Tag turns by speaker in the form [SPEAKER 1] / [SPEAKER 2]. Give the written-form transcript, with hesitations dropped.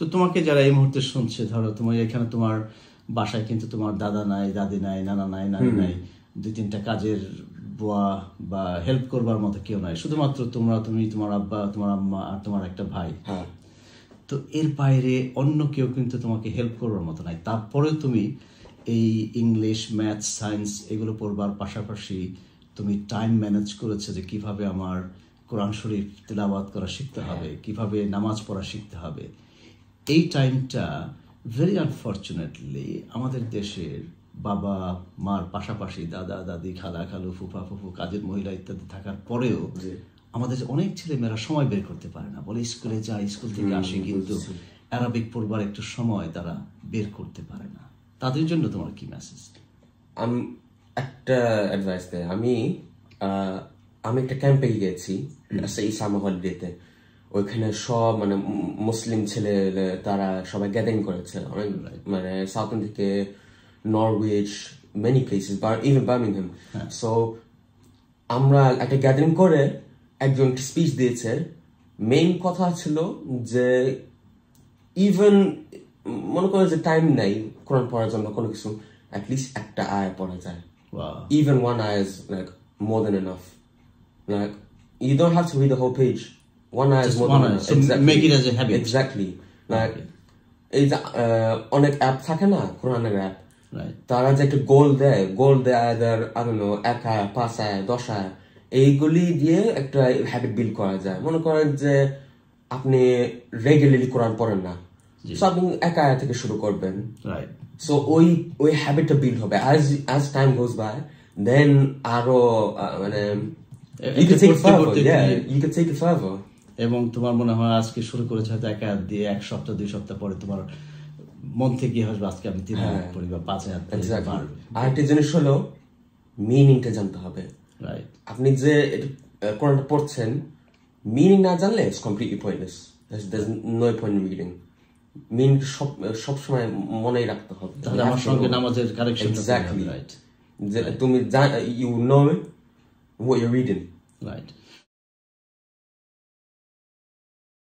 [SPEAKER 1] তো তোমাকে যারা এই মুহূর্তে শুনছে, ধরো তুমি এখানে তোমার বাসায় কিন্তু তোমার দাদা নাই, দাদি নাই, নানা নাই, নানি নাই, 2-3টা কাজের বুয়া বা হেল্প করবার মতো কেউ নাই, শুধুমাত্র তুমি, তোমার আব্বা, তোমার আম্মা আর তোমার একটা ভাই। তো এর বাইরে অন্য কেউ কিন্তু তোমাকে হেল্প করবার মতো নাই। তারপরেও তুমি এই ইংলিশ, ম্যাথ, সায়েন্স এগুলো পড়বার পাশাপাশি তুমি টাইম ম্যানেজ করেছো যে কিভাবে আমার কোরআন শরীফ তিলাওয়াত করা শিখতে হবে, কিভাবে নামাজ পড়া শিখতে হবে। এই টাইমটা ভেরি আনফর্চুনেটলি আমাদের দেশের বাবা মার পাশাপাশি দাদা দাদি, খালা খালু, ফুফা ফুফু, কাজের মহিলা ইত্যাদি থাকার পরেও আমাদের অনেক ছেলেমেয়েরা সময় বের করতে পারে না, বলে স্কুলে যায়, স্কুল থেকে আসে, কিন্তু অ্যারাবিক পড়বার একটু সময় তারা বের করতে পারে না। তাদের জন্য তোমার কি মেসেজ?
[SPEAKER 2] একটা অ্যাডভাইস দেয়, আমি একটা ক্যাম্পে গিয়েছি এই সামার হলিডেতে। ওইখানে সব মানে মুসলিম ছেলে তারা সবাই গ্যাদারিং করেছে, অনেক মানে সাউথ থেকে Norwich, many places, even Birmingham. So আমরা একটা গ্যাদারিং করে একজন স্পিচ দিয়েছে। মেইন কথা ছিল যে ইভেন মনে করে যে টাইম নাই কোরআন পড়ার জন্য কোনো কিছু, অ্যাটলিস্ট একটা আয়াত পড়া যায়। Even one ayah is like more than enough. Like you don't have to read the whole page. One ayah is more than enough.
[SPEAKER 1] So exactly. Make it as a habit.
[SPEAKER 2] Exactly. Like এই যে অনেক app থাকে না কোরআনের app, তারা যে একটা গোল দেয় আয়াদের I don't know 1 আয়াত, 5 আয়াত, 10 আয়াত, এইগুলি দিয়ে একটা হ্যাবিট বিল্ড করা যায়। মনে করেন যে আপনি রেগুলারলি কোরআন পড়েন না, সো আপনি 1 আয়াত থেকে শুরু করবেন, রাইট? সো ওই হ্যাবিটটা বিল্ড হবে as time goes by, then আরো মানে you can take it further.
[SPEAKER 1] এবং তোমার মনে হয় আজকে শুরু করেছে হয়তো 1 আয়াত দিয়ে, 1 সপ্তাহ 2 সপ্তাহ পরে তোমার মন থেকে আসবে আজকে আমি 3 আয়াত পড়ি বা 5 আয়াত পড়ি।
[SPEAKER 2] আর একটা জিনিস হলো মিনিংটা জানতে হবে, রাইট? আপনি যে কোরআনটা পড়ছেন, মিনিং না জানলে it's completely pointless. There's no point in reading. Meaning সব সময় মনেই রাখতে হবে,
[SPEAKER 1] তাহলে আমার সঙ্গে নামাজের কানেকশন।
[SPEAKER 2] Exactly, right? যে তুমি you know what you're reading,
[SPEAKER 1] right?